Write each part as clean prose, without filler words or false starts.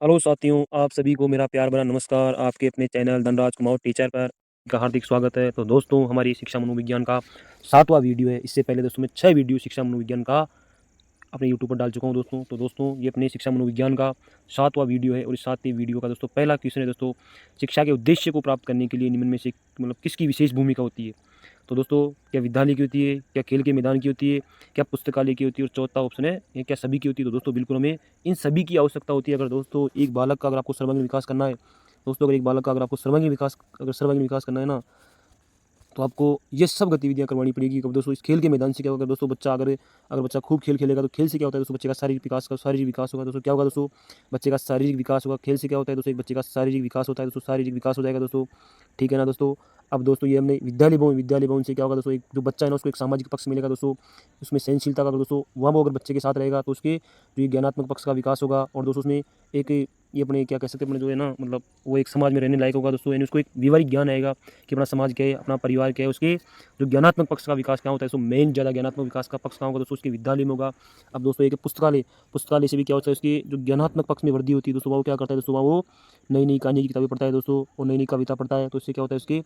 Hello साथियों, आप सभी को मेरा प्यार भरा नमस्कार। आपके अपने चैनल धनराज कुमार टीचर पर का हार्दिक स्वागत है। तो दोस्तों, हमारी शिक्षा मनोविज्ञान का 7वां वीडियो है। इससे पहले दोस्तों मैं 6 वीडियो शिक्षा मनोविज्ञान का अपने यूट्यूब पर डाल चुका हूं दोस्तों। तो दोस्तों, ये अपने शिक्षा मनोविज्ञान का 7वां वीडियो है और इस 7वें वीडियो का दोस्तों पहला क्वेश्चन है दोस्तों, शिक्षा के उद्देश्य को प्राप्त करने के लिए निम्न में से किसकी विशेष भूमिका होती है। तो दोस्तों, क्या विद्यालय की होती है, क्या खेल के मैदान की होती है, क्या पुस्तकालय की होती है और चौथा ऑप्शन है ये क्या सभी की होती है। तो दोस्तों बिल्कुल हमें इन सभी की आवश्यकता होती है। अगर दोस्तों एक बालक का अगर आपको सर्वांगीण विकास करना है, दोस्तों अगर एक बालक का अगर आपको सर्वांगीण विकास करना है ना, तो आपको ये सब गतिविधियाँ करवानी पड़ेगी। कब दोस्तों इस खेल के मैदान से क्या होगा, दोस्तों बच्चा अगर अगर बच्चा खूब खेल खेलेगा तो खेल से क्या होता है दोस्तों, बच्चे का शारीरिक विकास होगा। दोस्तों क्या होगा दोस्तों, बच्चे का शारीरिक विकास होगा। खेल से क्या होता है दोस्तों, एक बच्चे का शारीरिक विकास होता है दोस्तों, शारीरिक विकास हो जाएगा दोस्तों। ठीक है ना दोस्तों। अब दोस्तों ये हमने विद्यालय भवन से क्या होगा दोस्तों, एक जो बच्चा है ना उसको एक सामाजिक पक्ष मिलेगा दोस्तों, उसमें सहनशीलता का अगर दोस्तों वहाँ वो अगर बच्चे के साथ रहेगा तो उसके जो ये ज्ञानात्मक पक्ष का विकास होगा। और दोस्तों उसमें एक ये अपने क्या कह सकते हैं अपने जो है ना, मतलब वो एक समाज में रहने लायक होगा दोस्तों, यानी उसको एक व्यवहारिक ज्ञान आएगा कि अपना समाज क्या है, अपना परिवार क्या है। उसके जो ज्ञानात्मक पक्ष का विकास क्या होता है, सो मेन ज़्यादा ज्ञानात्मक विकास का पक्ष कहाँ होगा दोस्तों, उसके विद्यालय में होगा। अब दोस्तों एक पुस्तकालय से भी क्या होता है, उसकी जो ज्ञानात्मक पक्ष में वृद्धि होती है दोस्तों, वो क्या करता है दोस्तों, वो नई नई कहानी की किताबें पढ़ता है दोस्तों, और नई नई कविता पढ़ता है। तो इससे क्या होता है, उसके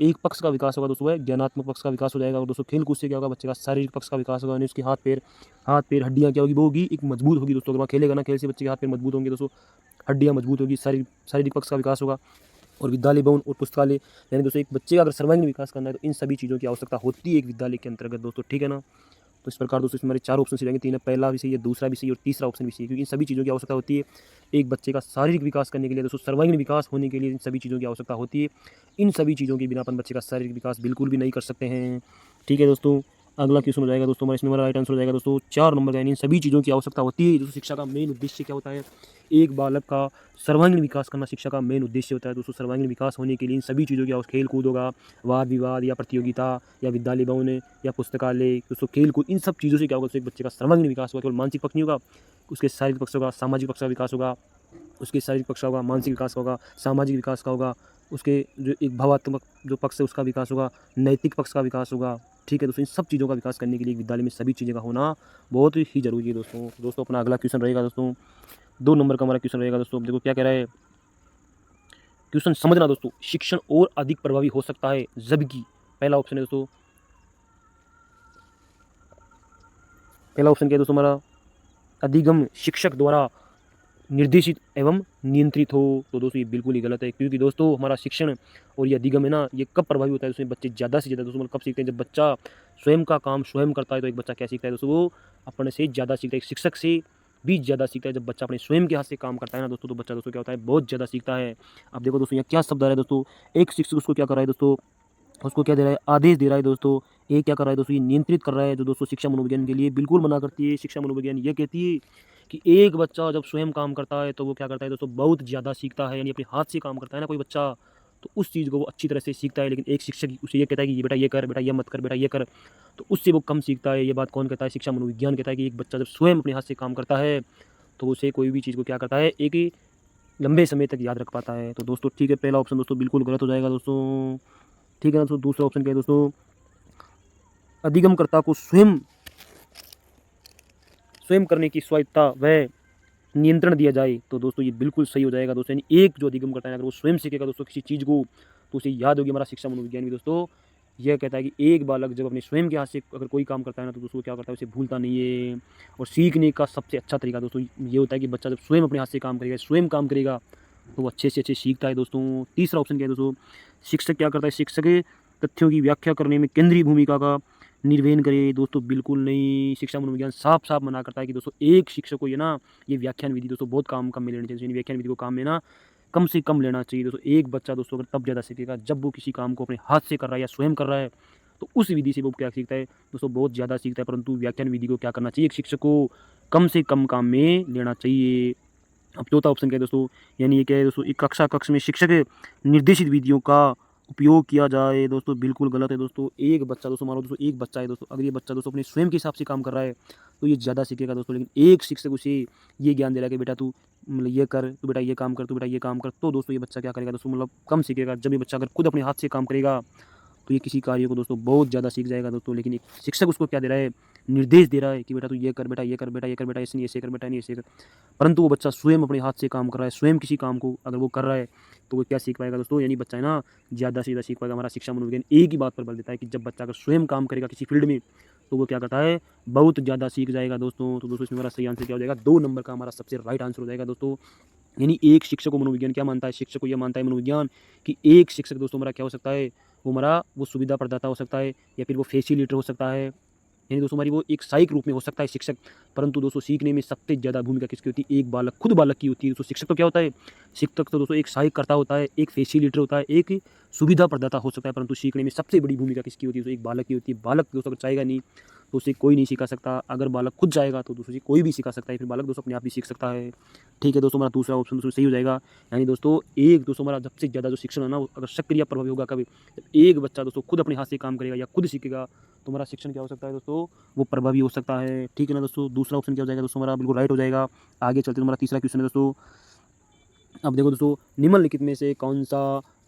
एक पक्ष का विकास होगा दोस्तों, वह ज्ञानात्मक पक्ष का विकास हो जाएगा। और दोस्तों खेल कूद से क्या होगा, बच्चे का शारीरिक पक्ष का विकास होगा, यानी उसके हाथ पैर हड्डियाँ क्या होगी, वो होगी एक मजबूत होगी दोस्तों। अगर वहाँ खेलेगा ना, खेल से बच्चे के हाथ पैर मजबूत होंगे दोस्तों, हड्डियाँ मजबूत होगी, शारीरिक पक्ष का विकास होगा। और विद्यालय भवन और पुस्तकालय, यानी दोस्तों एक बच्चे का अगर सर्वांगीण विकास करना है तो इन सभी चीज़ों की आवश्यकता होती है एक विद्यालय के अंतर्गत दोस्तों। ठीक है ना। तो इस प्रकार दोस्तों इसमें हमारे 4 ऑप्शन रहेंगे, 3 है, पहला भी सही है, दूसरा भी सही और तीसरा ऑप्शन भी सही है, क्योंकि इन सभी चीज़ों की आवश्यकता होती है एक बच्चे का शारीरिक विकास करने के लिए दोस्तों, सर्वांगीण विकास होने के लिए इन सभी चीज़ों की आवश्यकता होती है। इन सभी चीज़ों के बिना अपन बच्चे का शारीरिक विकास बिल्कुल भी नहीं कर सकते हैं। ठीक है दोस्तों। अगला क्वेश्चन हो जाएगा दोस्तों हमारा, इसमें हमारा राइट आंसर हो जाएगा दोस्तों 4 नंबर का, यानी इन सभी चीज़ों की आवश्यकता होती है। दोस्तों शिक्षा का मेन उद्देश्य क्या होता है, एक बालक का सर्वांगीण विकास करना शिक्षा का मेन उद्देश्य होता है दोस्तों। सर्वांगीण विकास होने के लिए इन सभी चीज़ों की खेल कूद होगा, वाद विवाद या प्रतियोगिता या विद्यालय भवन या पुस्तकालय, दोस्तों खेल कूद, इन सब चीज़ों से क्या होगा, तो एक बच्चे का सर्वांगीण विकास होगा। केवल मानसिक पक्ष नहीं होगा, उसके शारीरिक पक्ष होगा, सामाजिक पक्ष का विकास होगा, उसके शारीरिक पक्ष का होगा, मानसिक विकास का होगा, सामाजिक विकास का होगा, उसके जो एक भावात्मक जो पक्ष है उसका विकास होगा, नैतिक पक्ष का विकास होगा। ठीक है दोस्तों, इन सब चीज़ों का विकास करने के लिए विद्यालय में सभी चीज़ों का होना बहुत ही ज़रूरी है दोस्तों। दोस्तों अपना अगला क्वेश्चन रहेगा दोस्तों, 2 नंबर का हमारा क्वेश्चन रहेगा दोस्तों। देखो क्या कह रहा है क्वेश्चन, समझना दोस्तों, शिक्षण और अधिक प्रभावी हो सकता है जबकि, पहला ऑप्शन है दोस्तों, पहला ऑप्शन क्या है दोस्तों हमारा, अधिगम शिक्षक द्वारा निर्देशित एवं नियंत्रित हो। तो दोस्तों ये बिल्कुल ही गलत है, क्योंकि दोस्तों हमारा शिक्षण और ये अधिगम है ना, ये कब प्रभावी होता है, उसमें बच्चे ज़्यादा से ज़्यादा दोस्तों मतलब कब सीखते हैं, जब बच्चा स्वयं का काम स्वयं करता है। तो एक बच्चा क्या सीखता है दोस्तों, वो अपने से ज़्यादा सीखता है, शिक्षक से भी ज़्यादा सीखता है। जब बच्चा अपने स्वयं के हाथ से काम करता है ना दोस्तों, तो बच्चा दोस्तों क्या होता है, बहुत ज़्यादा सीखता है। अब देखो दोस्तों यहाँ क्या शब्द आ रहा है दोस्तों, एक शिक्षक उसको क्या कर रहा है दोस्तों, उसको क्या दे रहा है, आदेश दे रहा है दोस्तों। ये क्या कर रहा है दोस्तों, ये नियंत्रित कर रहा है, जो दोस्तों शिक्षा मनोविज्ञान के लिए बिल्कुल मना करती है। शिक्षा मनोविज्ञान ये कहती है कि एक बच्चा जब स्वयं काम करता है तो वो क्या करता है दोस्तों, बहुत ज़्यादा सीखता है। यानी अपने हाथ से काम करता है ना कोई बच्चा, तो उस चीज़ को वो अच्छी तरह से सीखता है। लेकिन एक शिक्षक उसे ये कहता है कि ये बेटा ये कर, बेटा ये मत कर, बेटा ये कर, तो उससे वो कम सीखता है। ये बात कौन कहता है, शिक्षा मनोविज्ञान कहता है कि एक बच्चा जब स्वयं अपने हाथ से काम करता है तो उसे कोई भी चीज़ को क्या करता है, एक ही लंबे समय तक याद रख पाता है। तो दोस्तों ठीक है, पहला ऑप्शन दोस्तों बिल्कुल गलत हो जाएगा दोस्तों। ठीक है ना। तो दूसरा ऑप्शन क्या है दोस्तों, अधिगमकर्ता को स्वयं स्वयं करने की स्वायत्ता व नियंत्रण दिया जाए। तो दोस्तों ये बिल्कुल सही हो जाएगा दोस्तों, यानी एक जो अधिगम करता है अगर वो स्वयं सीखेगा दोस्तों किसी चीज़ को, तो उसे याद होगी। हमारा शिक्षा मनोविज्ञान भी दोस्तों यह कहता है कि एक बालक जब अपने स्वयं के हाथ से अगर कोई काम करता है ना, तो दोस्तों क्या करता है, उसे भूलता नहीं है। और सीखने का सबसे अच्छा तरीका दोस्तों ये होता है कि बच्चा जब स्वयं अपने हाथ से काम करेगा, स्वयं काम करेगा, तो वो अच्छे से अच्छे सीखता है दोस्तों। तीसरा ऑप्शन क्या है दोस्तों, शिक्षक क्या करता है, शिक्षक तथ्यों की व्याख्या करने में केंद्रीय भूमिका का निर्वहन करे। दोस्तों बिल्कुल नहीं, शिक्षा मनोविज्ञान साफ साफ मना करता है कि दोस्तों एक शिक्षक को ये ना, ये व्याख्यान विधि दोस्तों बहुत कम में लेनी चाहिए। व्याख्यान विधि को काम में ना कम से कम लेना चाहिए दोस्तों। एक बच्चा दोस्तों अगर तब ज़्यादा सीखेगा जब वो किसी काम को अपने हाथ से कर रहा है या स्वयं कर रहा है, तो उस विधि से वो क्या सीखता है दोस्तों, बहुत ज़्यादा सीखता है। परंतु व्याख्यान विधि को क्या करना चाहिए, एक शिक्षक को कम से कम काम में लेना चाहिए। अब चौथा ऑप्शन क्या है दोस्तों, यानी ये क्या है दोस्तों, एक कक्ष में शिक्षक निर्देशित विधियों का उपयोग किया जाए। दोस्तों बिल्कुल गलत है दोस्तों। एक बच्चा दोस्तों, मान लो दोस्तों एक बच्चा है दोस्तों, अगर ये बच्चा दोस्तों अपने स्वयं के हिसाब से काम कर रहा है तो ये ज़्यादा सीखेगा दोस्तों। लेकिन एक शिक्षक उसे ये ज्ञान दे रहा है कि बेटा तू मतलब ये कर, तू बेटा ये काम कर, तू बेटा ये काम कर, तो दोस्तों ये बच्चा क्या करेगा दोस्तों, मतलब कम सीखेगा। जब ये बच्चा अगर खुद अपने हाथ से काम करेगा तो ये किसी कार्य को दोस्तों बहुत ज़्यादा सीख जाएगा दोस्तों। लेकिन एक शिक्षक उसको क्या दे रहा है, निर्देश दे रहा है कि बेटा तू ये कर बेटा, ये कर बेटा, ये कर बेटा, ऐसे नहीं ऐसे कर बेटा, नहीं ऐसे कर, परंतु वो बच्चा स्वयं अपने हाथ से काम कर रहा है, स्वयं किसी काम को अगर वो कर रहा है तो वो क्या सीख पाएगा दोस्तों, यानी बच्चा है ना ज़्यादा से ज़्यादा सीख पाएगा। हमारा शिक्षा मनोविज्ञान एक ही बात पर बल देता है कि जब बच्चा अगर स्वयं काम करेगा किसी फील्ड में तो वो क्या करता है, बहुत ज़्यादा सीख जाएगा दोस्तों। तो दोस्तों इसमें हमारा सही आंसर क्या हो जाएगा, 2 नंबर का हमारा सबसे राइट आंसर हो जाएगा दोस्तों। यानी एक शिक्षक को मनोविज्ञान क्या मानता है, शिक्षक को यह मानता है मनोविज्ञान कि एक शिक्षक दोस्तों हमारा क्या हो सकता है, वो हमारा वो सुविधा प्रदाता हो सकता है या फिर वो फैसिलिटेटर हो सकता है, यानी दोस्तों हमारी वो एक सहायक रूप में हो सकता है शिक्षक। परंतु दोस्तों सीखने में सबसे ज़्यादा भूमिका किसकी होती है, एक बालक, खुद बालक की होती है दोस्तों। शिक्षक तो क्या होता है, शिक्षक तो दोस्तों एक सहायक करता होता है, एक फैसिलिटेटर होता है, एक सुविधा प्रदाता हो सकता है, परंतु सीखने में सबसे बड़ी भूमिका किसकी होती है, तो एक बालक की होती है। बालक दोस्तों अगर चाहेगा नहीं तो उसे कोई नहीं सिखा सकता, अगर बालक खुद चाहेगा तो दोस्तों कोई भी सिखा सकता है, फिर बालक दोस्तों अपने आप भी सीख सकता है। ठीक है दोस्तों, हमारा दूसरा ऑप्शन दोस्तों सही हो जाएगा। यानी दोस्तों एक दोस्तों हमारा सबसे ज़्यादा जो शिक्षण है ना, वो अगर सक्रिय प्रभावी होगा कभी, जब एक बच्चा दोस्तों खुद अपने हाथ से काम करेगा या खुद सीखेगा तो हमारा शिक्षण क्या हो सकता है दोस्तों, वो प्रभावी हो सकता है। ठीक है ना दोस्तों, दूसरा ऑप्शन क्या हो जाएगा दोस्तों, हमारा बिल्कुल राइट हो जाएगा। आगे चलते हमारा तीसरा क्वेश्चन है दोस्तों। अब देखो दोस्तों, निम्नलिखित में से कौन सा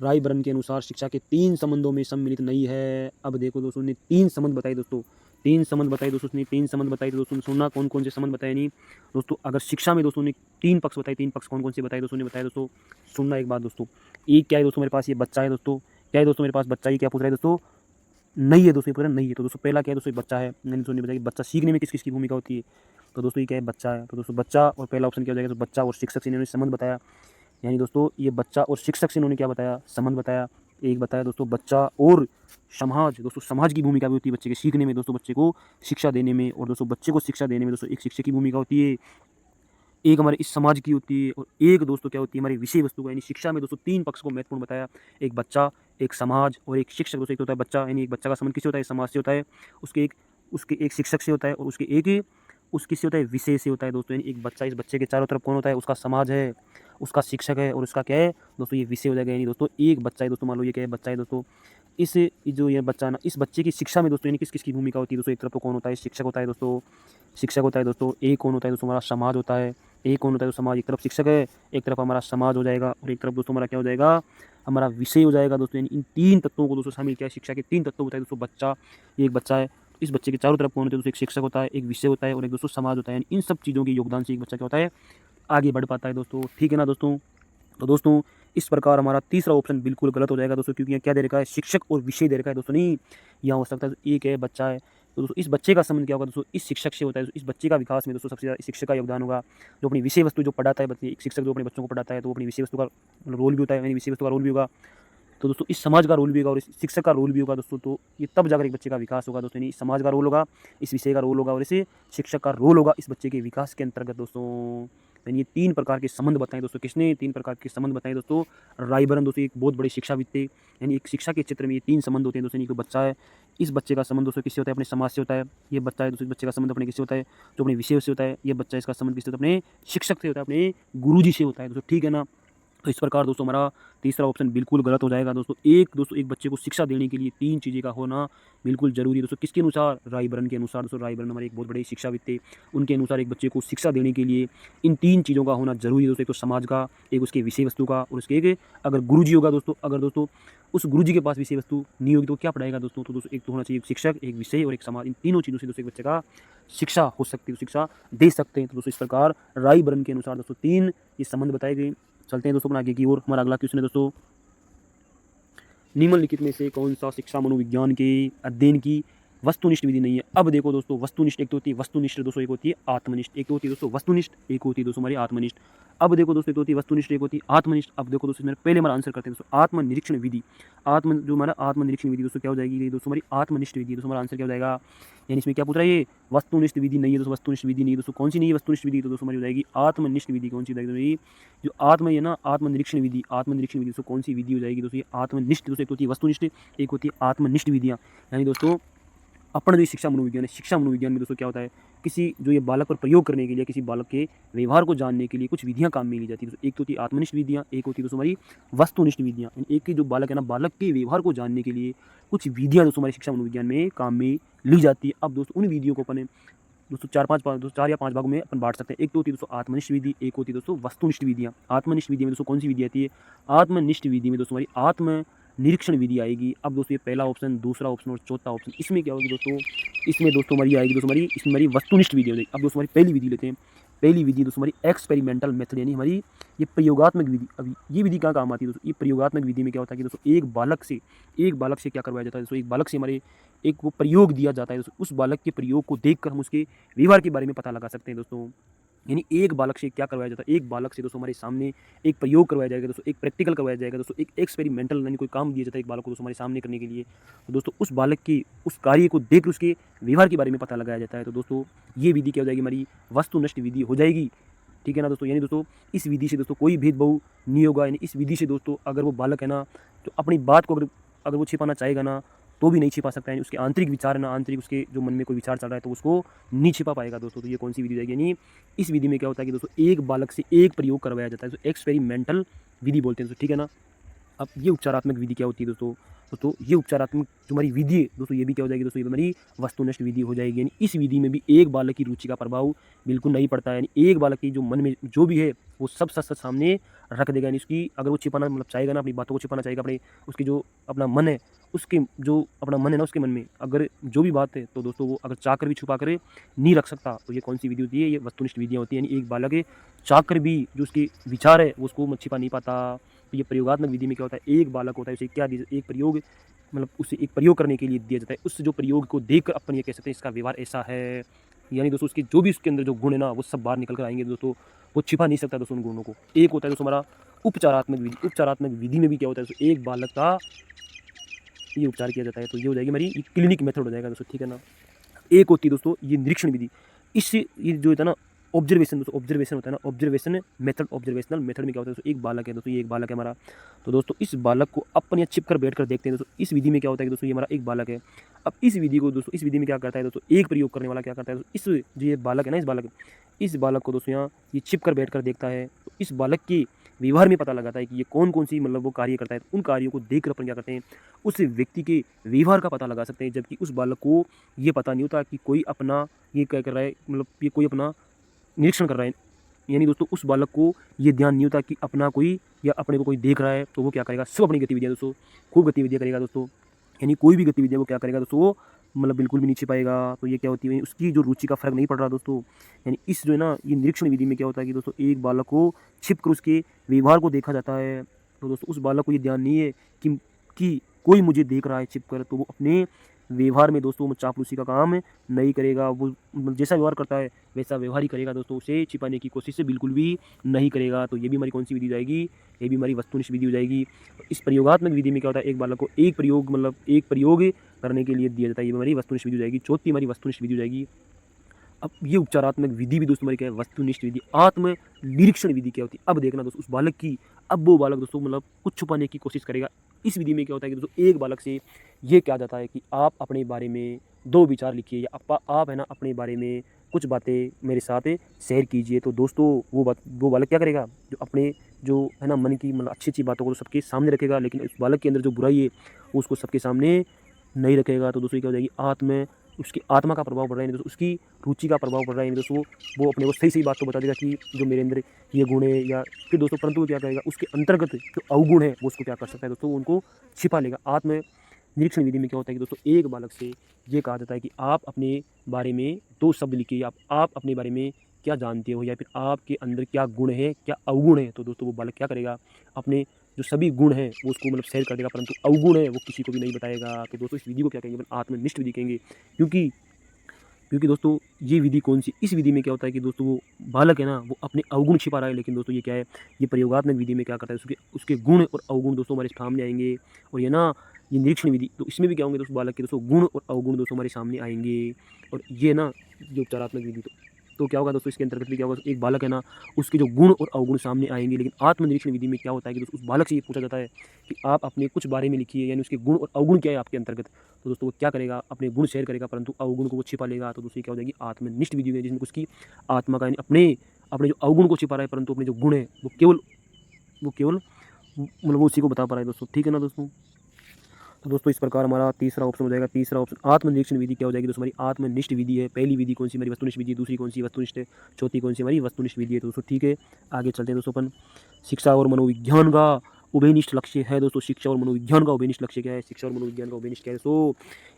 रायबरन के अनुसार शिक्षा के 3 संबंधों में सम्मिलित नहीं है। अब देखो दोस्तों, ने 3 संबंध बताए दोस्तों, 3 संबंध बताए दोस्तों, उसने 3 संबंध बताए तो दोस्तों सुनना कौन कौन से संबंध बताए नहीं दोस्तों। अगर शिक्षा में दोस्तों ने 3 पक्ष बताए, 3 पक्ष कौन कौन से बताए दोस्तों ने बताया दोस्तों, सुनना एक बात दोस्तों। एक क्या है दोस्तों, मेरे पास ये बच्चा है दोस्तों, क्या है दोस्तों मेरे पास बच्चा, ही क्या पूछ रहा है दोस्तों, नहीं है दोस्तों, ये पूछ रहा है नहीं है। तो दोस्तों पहला क्या है दोस्तों, बच्चा है, मैंने दोस्तों ने बताया कि बच्चा सीखने में किस किस की भूमिका होती है, तो दोस्तों ये क्या है, बच्चा है। तो दोस्तों बच्चा और पहला ऑप्शन क्या हो जाएगा, तो बच्चा और शिक्षक से इन्होंने संबंध बताया। यानी दोस्तों ये बच्चा और शिक्षक से इन्होंने क्या बताया, संबंध बताया। एक बताया दोस्तों बच्चा और समाज, दोस्तों समाज की भूमिका भी होती है बच्चे के सीखने में, दोस्तों बच्चे को शिक्षा देने में, और दोस्तों बच्चे को शिक्षा देने में दोस्तों एक शिक्षक की भूमिका होती है, एक हमारे इस समाज की होती है, और एक दोस्तों क्या होती है हमारी विषय वस्तु का। यानी शिक्षा में दोस्तों 3 पक्ष को महत्वपूर्ण बताया, एक बच्चा, एक समाज और एक शिक्षक। दोस्तों एक होता है बच्चा, यानी एक बच्चा का संबंध किससे होता है, समाज से होता है, उसके एक शिक्षक से होता है, और उसके किससे होता है, विषय से होता है दोस्तों। यानी एक बच्चा, इस बच्चे के चारों तरफ कौन होता है, उसका समाज है, उसका शिक्षक है, और उसका क्या है दोस्तों, ये विषय हो जाएगा। यानी दोस्तों एक बच्चा है दोस्तों, मान लो ये क्या है, बच्चा है दोस्तों, इस जो ये बच्चा ना, इस बच्चे की शिक्षा में दोस्तों यानी किस किस की भूमिका होती है दोस्तों। एक तरफ तो कौन होता है, शिक्षक होता है दोस्तों, शिक्षक होता है दोस्तों। एक कौन होता है दोस्तों, हमारा समाज होता है। एक कौन होता है तो समाज, एक तरफ शिक्षक है, एक तरफ हमारा समाज हो जाएगा, और एक तरफ दोस्तों हमारा क्या हो जाएगा, हमारा विषय हो जाएगा दोस्तों। यानी इन 3 तत्वों को दोस्तों शामिल किया, शिक्षा के 3 तत्व बताए दोस्तों। बच्चा, ये एक बच्चा है, इस बच्चे के चारों तरफ कौन होता है दोस्तों, एक शिक्षक होता है, एक विषय होता है, और एक दोस्तों समाज होता है। यानी इन सब चीज़ों के योगदान से एक बच्चा क्या होता है, आगे बढ़ पाता है दोस्तों। ठीक है ना दोस्तों, तो दोस्तों इस प्रकार हमारा तीसरा ऑप्शन बिल्कुल गलत हो जाएगा दोस्तों, क्योंकि यहाँ क्या दे रखा है, शिक्षक और विषय दे रखा है दोस्तों, नहीं यहाँ हो सकता है एक है बच्चा है। तो दोस्तों इस बच्चे का संबंध क्या होगा दोस्तों, इस शिक्षक से होता है। इस बच्चे का विकास में दोस्तों सबसे ज़्यादा शिक्षक का योगदान होगा, जो अपनी विषय वस्तु जो पढ़ाता है बच्चे, एक शिक्षक जो अपने बच्चों को पढ़ाता है तो वो अपनी विषय वस्तु का रोल भी होता है, यानी विषय वस्तु का रोल भी होगा। तो दोस्तों इस समाज का रोल भी होगा और इस शिक्षक का रोल भी होगा दोस्तों। तो ये तब जाकर एक बच्चे का विकास होगा दोस्तों, यानी इस समाज का रोल होगा, इस विषय का रोल होगा, और इसे शिक्षक का रोल होगा इस बच्चे के विकास के अंतर्गत दोस्तों। यानी ये 3 प्रकार के संबंध बताएं दोस्तों, किसने 3 प्रकार के संबंध बताए दोस्तों, रायबरन दोस्तों, एक बहुत बड़े शिक्षाविद थे। यानी एक शिक्षा के क्षेत्र में ये 3 संबंध होते हैं दोस्तों। यानी कोई बच्चा है, इस बच्चे का संबंध दोस्तों किससे होता है, अपने समाज से होता है। ये बच्चा है दोस्तों, इस बच्चे का संबंध अपने किससे होता है, जो अपने विषय से होता है। ये बच्चा, इसका संबंध किससे होता है, अपने शिक्षक से होता है, अपने गुरुजी से होता है दोस्तों। ठीक है ना, तो इस प्रकार दोस्तों हमारा तीसरा ऑप्शन बिल्कुल गलत हो जाएगा दोस्तों। एक बच्चे को शिक्षा देने के लिए 3 चीज़ें का होना बिल्कुल जरूरी है दोस्तों। किसके अनुसार, रायबरन के अनुसार दोस्तों। रायबरन हमारे एक बहुत बड़े शिक्षाविद थे, उनके अनुसार एक बच्चे को शिक्षा देने के लिए इन 3 चीज़ों का होना जरूरी है दोस्तों। एक तो समाज का, एक उसके विषय वस्तु का, और उसके एक अगर गुरुजी होगा दोस्तों, अगर दोस्तों उस गुरुजी के पास विषय वस्तु नहीं होगी तो क्या पढ़ाएगा दोस्तों। तो दोस्तों एक तो होना चाहिए एक शिक्षक, एक विषय और एक समाज। इन तीनों चीज़ों से दोस्तों एक बच्चे का शिक्षा हो सकती है, शिक्षा दे सकते हैं। तो दोस्तों इस प्रकार रायबरन के अनुसार दोस्तों 3 ये संबंध बताए गए। चलते हैं दोस्तों अपना आगे की ओर। हमारा अगला क्वेश्चन है दोस्तों, निम्नलिखित में से कौन सा शिक्षा मनोविज्ञान के अध्ययन की वस्तुनिष्ठ विधि नहीं है। अब देखो दोस्तों, वस्तुनिष्ठ एक तो होती है वस्तुनिष्ठ दोस्तों, एक होती है आत्मनिष्ठ। एक तो होती है दोस्तों वस्तुनिष्ठ, एक होती है दोस्तों हमारी आत्मनिष्ठ। अब देखो दोस्तों, एक तो होती है वस्तुनिष्ठ, एक होती है आत्मनिष्ठ। अब देखो दोस्तों, मेरे पहले हमारा आंसर करते हैं दोस्तों, आत्मनिरीक्षण विधि। जो हमारा आत्मनिरीक्षण विधि दोस्तों क्या हो जाएगी, दोस्तों हमारी आत्मनिष्ठ विधि। दोस्तों हमारा आंसर क्या हो जाएगा, यानी इसमें क्या पूछ रहा है, ये वस्तुनिष्ठ विधि नहीं है दोस्तों, वस्तुनिष्ठ विधि नहीं है दोस्तों। कौन सी नहीं है वस्तुनिष्ठ विधि, तो दोस्तों हमारी हो जाएगी आत्मनिष्ठ विधि। कौन सी हो जाएगी, जो आत्म है ना, आत्मनिरीक्षण विधि। आत्मनिरीक्षण विधि दोस्तों कौन सी विधि हो जाएगी दोस्तों, ये आत्मनिष्ठ दोस्तों। एक होती है वस्तुनिष्ठ, एक होती है आत्मनिष्ठ विधियाँ। यानी दोस्तों अपना जो शिक्षा मनोविज्ञान है, शिक्षा मनोविज्ञान में दोस्तों क्या होता है, किसी जो ये बालक पर प्रयोग करने के लिए, किसी बालक के व्यवहार को जानने के लिए कुछ विधियां काम में ली जाती है। एक तो होती है आत्मनिष्ठ विधियां, एक होती है दोस्तों हमारी वस्तुनिष्ठ विधियां। एक की जो बालक है ना, बालक के व्यवहार को जानने के लिए कुछ विधियां दोस्तों हमारी शिक्षा मनोविज्ञान में काम में ली जाती है। अब दोस्तों उन विधियों को अपन दोस्तों 4 या 5 भागों में अपन बांट सकते हैं। एक तो होती है दोस्तों आत्मनिष्ठ विधि, एक होती है दोस्तों वस्तुनिष्ठ विधियाँ। आत्मनिष्ठ विधि में दोस्तों कौन सी विधि आती है, आत्मनिष्ठ विधि में दोस्तों हमारी निरीक्षण विधि आएगी। अब दोस्तों ये पहला ऑप्शन, दूसरा ऑप्शन और चौथा ऑप्शन, इसमें क्या होगी दोस्तों, इसमें दोस्तों हमारी आएगी दोस्तों हमारी, इसमें हमारी वस्तुनिष्ठ विधि हो जाएगी। अब दोस्तों हमारी पहली विधि लेते हैं। पहली विधि दोस्तों हमारी एक्सपेरिमेंटल मेथड, यानी हमारी ये प्रयोगात्मक विधि। अब ये विधि कहाँ काम आती है दोस्तों, ये प्रयोगात्मक विधि में क्या होता है कि दोस्तों एक बालक से क्या करवाया जाता है दोस्तों, एक बालक से हमारे एक वो प्रयोग दिया जाता है दोस्तों, उस बालक के प्रयोग को देखकर हम उसके व्यवहार के बारे में पता लगा सकते हैं दोस्तों। यानी एक बालक से क्या करवाया जाता है, एक बालक से दोस्तों हमारे सामने एक प्रयोग करवाया जाएगा दोस्तों, एक प्रैक्टिकल करवाया जाएगा दोस्तों, एक एक्सपेरिमेंटल यानी कोई काम दिया जाता है एक बालक को दोस्तों हमारे सामने करने के लिए। तो दोस्तों उस बालक की उस कार्य को देख उसके व्यवहार के बारे में पता लगाया जाता है। तो दोस्तों ये विधि क्या हो जाएगी, हमारी वस्तुनिष्ठ विधि हो जाएगी। ठीक है ना दोस्तों, यानी दोस्तों इस विधि से दोस्तों कोई भेदभाव नहीं होगा। यानी इस विधि से दोस्तों अगर वो बालक है ना, तो अपनी बात को अगर वो छिपाना चाहेगा ना तो भी नहीं छिपा सकता है। उसके आंतरिक विचार है ना, आंतरिक उसके जो मन में कोई विचार चल रहा है तो उसको नहीं छिपा पाएगा दोस्तों। तो ये कौन सी विधि जाएगी, यानी इस विधि में क्या होता है कि दोस्तों एक बालक से एक प्रयोग करवाया जाता है, तो एक्सपेरिमेंटल विधि बोलते हैं दोस्तों। ठीक है ना। अब ये उपचारात्मक विधि क्या होती है दोस्तों, तो ये उपचारात्मक जो हमारी विधि है दोस्तों, ये भी क्या हो जाएगी दोस्तों, ये हमारी वस्तुनिष्ठ विधि हो जाएगी। यानी इस विधि में भी एक बालक की रुचि का प्रभाव बिल्कुल नहीं पड़ता है। यानी एक बालक की जो मन में जो भी है वो सब सच सच सामने रख देगा। यानी उसकी अगर वो छिपाना मतलब चाहेगा ना, अपनी बातों को छिपाना चाहेगा, अपने उसकी जो अपना मन है, उसके जो अपना मन है ना, उसके मन में अगर जो भी बात है तो दोस्तों वो अगर चाह कर भी छुपा कर नहीं रख सकता। तो ये कौन सी विधि होती है, ये वस्तुनिष्ठ विधियाँ होती है। यानी एक बालक चाह कर भी जो उसके विचार है वो उसको छिपा नहीं पाता। तो ये प्रयोगात्मक विधि में क्या होता है, एक बालक होता है, उसे क्या एक प्रयोग मतलब उसे एक प्रयोग करने के लिए दिया जाता है। उस जो प्रयोग को देखकर अपन ये कह सकते हैं इसका व्यवहार ऐसा है। यानी दोस्तों उसके जो भी उसके अंदर जो गुण है ना वो सब बाहर निकल कर आएंगे दोस्तों, वो छिपा नहीं सकता दोस्तों उन गुणों को। एक होता है दोस्तों हमारा उपचारात्मक विधि। उपचारात्मक विधि में भी क्या होता है दोस्तों, एक बालक का ये उपचार किया जाता है। तो ये हो जाएगी हमारी क्लिनिक मेथड हो जाएगा दोस्तों। ठीक है ना। एक होती है दोस्तों ये निरीक्षण विधि। इससे ये जो होता है ना ऑब्जर्वेशन, दोस्तों ऑब्जर्वेशन होता है ना, ऑब्जर्वेशन मेथड, ऑब्जर्वेशनल मेथड में क्या होता है दोस्तों, एक बालक है दोस्तों, ये एक बालक है हमारा। तो दोस्तों इस बालक को अपन यहाँ छिप कर बैठ कर देखते हैं दोस्तों। इस विधि में क्या होता है कि दोस्तों ये हमारा एक बालक है। अब इस विधि को दोस्तों, इस विधि में क्या करता है दोस्तों, एक प्रयोग करने वाला क्या करता है दोस्तों, इस जो ये बालक है ना, इस बालक को दोस्तों यहाँ ये छिप कर बैठ कर देखता है। तो इस बालक के व्यवहार में पता लगाता है कि ये कौन कौन सी मतलब वो कार्य करता है। तो उन कार्यों को देखकर अपन क्या करते हैं, उस व्यक्ति के व्यवहार का पता लगा सकते हैं। जबकि उस बालक को ये पता नहीं होता कि कोई अपना ये क्या कर रहा है, मतलब ये कोई अपना निरीक्षण कर रहा है। यानी दोस्तों उस बालक को ये ध्यान नहीं होता कि अपना कोई या अपने को कोई देख रहा है। तो वो क्या करेगा, सब अपनी गतिविधियाँ दोस्तों खूब गतिविधियाँ करेगा दोस्तों। यानी कोई भी गतिविधियाँ वो क्या करेगा दोस्तों, वो मतलब बिल्कुल भी नहीं छिपाएगा। तो ये क्या होती है, उसकी जो रुचि का फर्क नहीं पड़ रहा दोस्तों। यानी इस जो है ना ये निरीक्षण विधि में क्या होता है कि दोस्तों एक बालक को छिप कर उसके व्यवहार को देखा जाता है। तो दोस्तों उस बालक को ये ध्यान नहीं है कि कोई मुझे देख रहा है छिप कर, तो वो अपने व्यवहार में दोस्तों चापलूसी का काम नहीं करेगा। वो जैसा व्यवहार करता है वैसा व्यवहार ही करेगा दोस्तों, उसे छिपाने की कोशिश से बिल्कुल भी नहीं करेगा। तो ये भी हमारी कौन सी विधि जाएगी, ये भी हमारी वस्तुनिष्ठ विधि हो जाएगी। इस प्रयोगात्मक विधि में क्या होता है, एक बालक को एक प्रयोग करने के लिए दिया जाता है, ये हमारी वस्तुनिष्ठ विधि हो जाएगी। चौथी हमारी वस्तुनिष्ठ विधि हो जाएगी। अब ये उपचारात्मक विधि भी दोस्तों हमारी क्या है, वस्तुनिष्ठ विधि। आत्म निरीक्षण विधि क्या होती है, अब देखना दोस्तों उस बालक की, अब वो बालक दोस्तों मतलब कुछ छुपाने की कोशिश करेगा। इस विधि में क्या होता है कि दोस्तों एक बालक से ये कहा जाता है कि आप अपने बारे में 2 विचार लिखिए, या आप है ना अपने बारे में कुछ बातें मेरे साथ शेयर कीजिए। तो दोस्तों वो बालक क्या करेगा, जो अपने जो है ना मन की मतलब अच्छी बातों को तो सबके सामने रखेगा, लेकिन उस बालक के अंदर जो बुराई है वो उसको सबके सामने नहीं रखेगा। तो दोस्तों क्या हो जाएगी, उसकी आत्मा का प्रभाव पड़ रहा है, दोस्तों उसकी रुचि का प्रभाव पड़ रहा है। दोस्तों वो अपने को सही बात तो बता देगा कि जो मेरे अंदर ये गुण है, या फिर दोस्तों परंतु वो क्या करेगा, उसके अंतर्गत जो अवगुण है वो उसको क्या कर सकता है दोस्तों, उनको छिपा लेगा। आत्म निरीक्षण विधि में क्या होता है कि दोस्तों एक बालक से ये कहा जाता है कि आप अपने बारे में 2 शब्द लिखिए, आप अपने बारे में क्या जानते हो, या फिर आपके अंदर क्या गुण है, क्या अवगुण है। तो दोस्तों वो बालक क्या करेगा, अपने जो सभी गुण हैं वो उसको मतलब शेयर कर देगा, परंतु अवगुण है वो किसी को भी नहीं बताएगा। तो दोस्तों इस विधि को क्या कहेंगे, आत्मनिष्ठ विधि कहेंगे। क्योंकि दोस्तों ये विधि कौन सी, इस विधि में क्या होता है कि दोस्तों वो बालक है ना वो अपने अवगुण छिपा रहा है, लेकिन दोस्तों ये क्या है, ये प्रयोगात्मक विधि में क्या करता है, उसके गुण और अवगुण दोस्तों हमारे सामने आएंगे। और ये ना ये निरीक्षण विधि, तो इसमें भी क्या होंगे दोस्तों, बालक के दोस्तों गुण और अवगुण दोस्तों हमारे सामने आएंगे। और ये ना जो उपचारात्मक विधि, तो क्या होगा दोस्तों, इसके अंतर्गत भी क्या होगा, एक बालक है ना उसके जो गुण और अवगुण सामने आएंगे। लेकिन आत्मनिरीक्षण विधि में क्या होता है कि दोस्तों उस बालक से ये पूछा जाता है कि आप अपने कुछ बारे में लिखिए, यानी उसके गुण और अवगुण क्या है आपके अंतर्गत। तो दोस्तों वो क्या करेगा, अपने गुण शेयर करेगा, परंतु अवगुण को वो छिपा लेगा। तो दोस्तों क्या हो जाएगी, आत्मनिष्ठ विधि है, जिसमें उसकी आत्मा का अपने जो अवगुण को छिपा रहा है, परंतु अपने जो गुण है वो केवल मतलब वो उसी को बता पा रहा है दोस्तों। ठीक है ना दोस्तों। तो दोस्तों इस प्रकार हमारा तीसरा ऑप्शन हो जाएगा। तीसरा ऑप्शन आत्मनिरीक्षण विधि क्या हो जाएगी दोस्तों, हमारी आत्मनिष्ठ विधि है। पहली विधि कौन सी, हमारी वस्तुनिष्ठ विधि है। दूसरी कौन सी, वस्तुनिष्ठ है। चौथी कौन सी, हमारी वस्तुनिष्ठ विधि है। तो दोस्तों ठीक है, आगे चलते हैं दोस्तों अपन शिक्षा और मनोविज्ञान का उभयनिष्ठ लक्ष्य है दोस्तों। शिक्षा और मनोविज्ञान का उभयनिष्ठ लक्ष्य क्या है? शिक्षा और मनोविज्ञान का उभयनिष्ठ क्या है दोस्तों?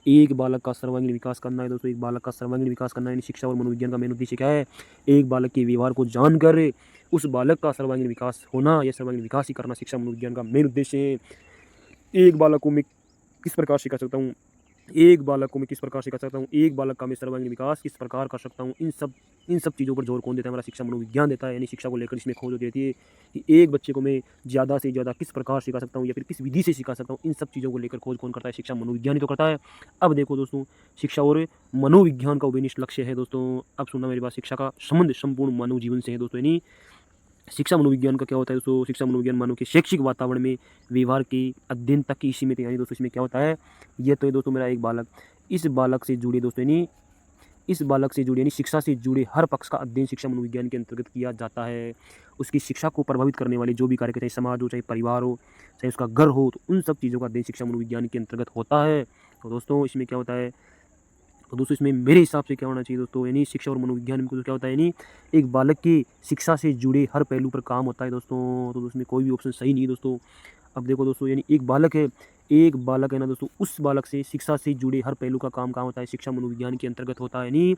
एक बालक का सर्वांगीण विकास करना है दोस्तों। एक बालक का सर्वांगीण विकास करना है। शिक्षा और मनोविज्ञान का मेन उद्देश्य क्या है? एक बालक के व्यवहार को जानकर उस बालक का सर्वांगीण विकास होना, या सर्वांगीण विकास ही करना शिक्षा मनोविज्ञान का मेन उद्देश्य है। एक बालक को मैं किस प्रकार सिखा सकता हूँ? एक बालक को मैं किस प्रकार सिखा सकता हूँ? एक बालक का मैं सर्वांगीण विकास किस प्रकार कर सकता हूँ? इन सब चीज़ों पर जोर कौन देता है? हमारा शिक्षा मनोविज्ञान देता है। यानी शिक्षा को लेकर इसमें खोज होती रहती है कि एक बच्चे को मैं ज़्यादा से ज़्यादा किस प्रकार सिखा सकता हूँ, या फिर किस विधि से सिखा सकता हूँ। इन सब चीज़ों को लेकर खोज कौन करता है? शिक्षा मनोविज्ञान ही तो करता है। अब देखो दोस्तों, शिक्षा और मनोविज्ञान का उभयनिष्ठ लक्ष्य है दोस्तों। अब सुनना मेरी बात, शिक्षा का संबंध संपूर्ण मानव जीवन से है दोस्तों। यानी शिक्षा मनोविज्ञान का क्या होता है दोस्तों? शिक्षा मनोविज्ञान मानव के शैक्षिक वातावरण में व्यवहार के अध्ययन तक की सीमित है। यानी दोस्तों इसमें क्या होता है? ये तो है दोस्तों मेरा एक बालक, इस बालक से जुड़े दोस्तों, यानी इस बालक से जुड़े, यानी शिक्षा से जुड़े हर पक्ष का अध्ययन शिक्षा मनोविज्ञान के अंतर्गत किया जाता है। उसकी शिक्षा को प्रभावित करने वाले जो भी कार्य, चाहे समाज हो, चाहे परिवार हो, चाहे उसका घर हो, तो उन सब चीज़ों का अध्ययन शिक्षा मनोविज्ञान के अंतर्गत होता है। तो दोस्तों इसमें क्या होता है? तो दोस्तों इसमें मेरे हिसाब से क्या होना चाहिए दोस्तों? यानी शिक्षा और मनोविज्ञान में क्या होता है? यानी एक बालक की शिक्षा से जुड़े हर पहलू पर काम होता है दोस्तों। तो उसमें कोई भी ऑप्शन सही नहीं है दोस्तों। अब देखो दोस्तों, यानी एक बालक है ना दोस्तों, उस बालक से शिक्षा से जुड़े हर पहलू का काम कहाँ होता है? शिक्षा मनोविज्ञान के अंतर्गत होता है। यानी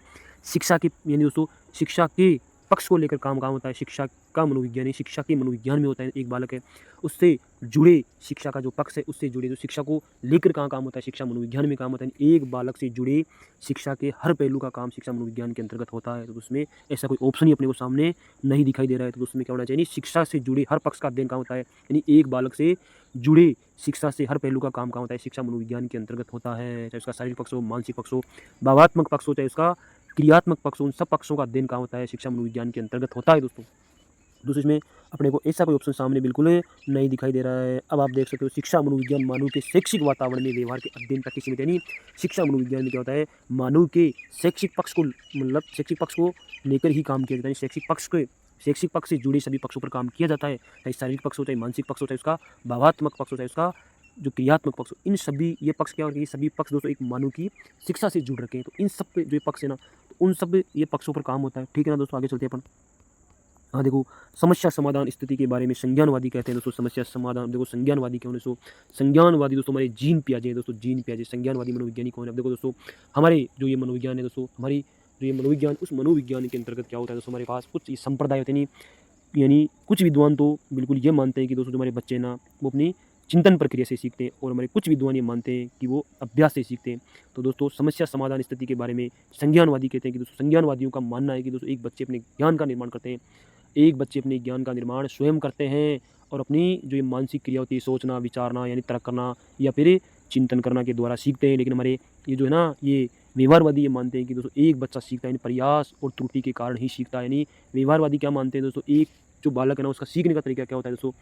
यानी दोस्तों शिक्षा के पक्ष को लेकर काम कहाँ होता है? शिक्षा का मनोविज्ञान, शिक्षा के मनोविज्ञान में होता है। एक बालक है, उससे जुड़े शिक्षा का जो पक्ष है, उससे जुड़े जो शिक्षा को लेकर कहाँ काम होता है? शिक्षा मनोविज्ञान में काम होता है। एक बालक से जुड़े शिक्षा के हर पहलू का काम शिक्षा मनोविज्ञान के अंतर्गत होता है। तो उसमें ऐसा कोई ऑप्शन ही अपने को सामने नहीं दिखाई दे रहा है। तो उसमें क्या होना चाहिए? शिक्षा से जुड़े हर पक्ष का अध्ययन कहाँ होता है? यानी एक बालक से जुड़े शिक्षा से हर पहलू का काम कहाँ होता है? शिक्षा मनोविज्ञान के अंतर्गत होता है। चाहे उसका शारीरिक पक्ष हो, मानसिक पक्ष हो, भावात्मक पक्ष हो, चाहे उसका क्रियात्मक पक्ष हो, उन सब पक्षों का अध्ययन कहाँ होता है? शिक्षा मनोविज्ञान के अंतर्गत होता है दोस्तों। दूसरे इसमें अपने को ऐसा कोई ऑप्शन सामने बिल्कुल नहीं दिखाई दे रहा है। अब आप देख सकते हो, शिक्षा मनोविज्ञान मानव के शैक्षिक वातावरण में व्यवहार के अध्ययन तक की सीमित है। यानी शिक्षा मनोविज्ञान में क्या होता है? मानव के शैक्षिक पक्ष को, मतलब शैक्षिक पक्ष को लेकर ही काम किया जाता है। शैक्षिक पक्ष से जुड़े सभी पक्षों पर काम किया जाता है। चाहे शारीरिक पक्ष हो, चाहे मानसिक पक्ष हो, चाहे उसका भावात्मक पक्ष हो, चाहे उसका जो क्रियात्मक पक्ष हो, इन सभी ये पक्ष क्या होते हैं? ये सभी पक्ष दोस्तों एक मानव की शिक्षा से जुड़ रखे हैं। तो इन सब पे जो पक्ष है ना, तो उन सब ये पक्षों पर काम होता है। ठीक है ना दोस्तों, आगे चलते हैं अपन। हाँ देखो, समस्या समाधान स्थिति के बारे में संज्ञानवादी कहते हैं दोस्तों। समस्या समाधान, देखो संज्ञानवादी क्या होने सो? संज्ञानवादी दोस्तों हमारे जीन पियाजे हैं दोस्तों। जीन पियाजे संज्ञानवादी मनोविज्ञानी कौन है? अब देखो दोस्तों, हमारे जो ये मनोविज्ञान है दोस्तों, हमारी जो ये मनोविज्ञान, उस मनोविज्ञान के अंतर्गत क्या होता है दोस्तों? हमारे पास कुछ संप्रदाय होते हैं। यानी कुछ विद्वान तो बिल्कुल ये मानते हैं कि दोस्तों जो हमारे बच्चे ना, वो अपनी चिंतन प्रक्रिया से सीखते हैं, और हमारे कुछ विद्वान ये मानते हैं कि वो अभ्यास से सीखते हैं। तो दोस्तों समस्या समाधान स्थिति के बारे में संज्ञानवादी कहते हैं कि दोस्तों, संज्ञानवादियों का मानना है कि दोस्तों एक बच्चे अपने ज्ञान का निर्माण करते हैं। एक बच्चे अपने ज्ञान का निर्माण स्वयं करते हैं, और अपनी जो ये मानसिक क्रिया होती है, सोचना, विचारना, यानी तर्क करना या फिर चिंतन करना के द्वारा सीखते हैं। लेकिन हमारे ये जो है ना, ये व्यवहारवादी ये मानते हैं कि दोस्तों एक बच्चा सीखता है यानी प्रयास और त्रुटि के कारण ही सीखता है। यानी व्यवहारवादी क्या मानते हैं दोस्तों? एक जो बालक है ना, उसका सीखने का तरीका क्या होता है दोस्तों?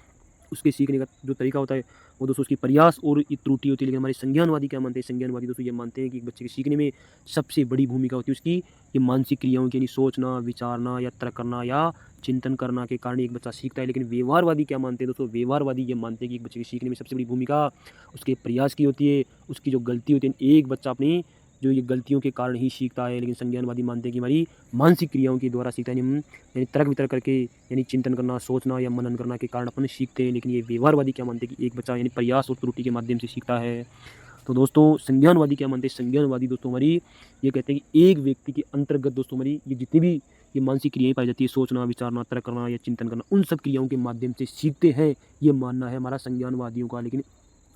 उसके सीखने का जो तरीका होता है वो दोस्तों उसकी प्रयास और ये त्रुटि होती है। लेकिन हमारे संज्ञानवादी क्या मानते हैं? संज्ञानवादी दोस्तों ये मानते हैं कि एक बच्चे के सीखने में सबसे बड़ी भूमिका होती है उसकी ये मानसिक क्रियाओं की, यानी सोचना, विचारना या तर्क करना या चिंतन करना के कारण एक बच्चा सीखता है। लेकिन व्यवहारवादी क्या मानते हैं दोस्तों? व्यवहारवादी ये मानते हैं कि एक बच्चे के सीखने में सबसे बड़ी भूमिका उसके प्रयास की होती है, उसकी जो गलती होती है। एक बच्चा अपनी जो ये गलतियों के कारण ही सीखता है। लेकिन संज्ञानवादी मानते हैं कि हमारी मानसिक क्रियाओं के द्वारा सीखता है। यानी तर्क वितर्क करके, यानी चिंतन करना, सोचना या मनन करना के कारण अपन सीखते हैं। लेकिन ये व्यवहारवादी क्या मानते हैं कि एक बच्चा यानी प्रयास और त्रुटि के माध्यम से सीखता है। तो दोस्तों संज्ञानवादी क्या मानते हैं? संज्ञानवादी दोस्तों हमारी ये कहते हैं कि एक व्यक्ति के अंतर्गत दोस्तों हमारी ये जितनी भी ये मानसिक क्रियाएं पाई जाती है, सोचना, विचारना, तर्क करना या चिंतन करना, उन सब क्रियाओं के माध्यम से सीखते हैं। ये मानना है हमारा संज्ञानवादियों का। लेकिन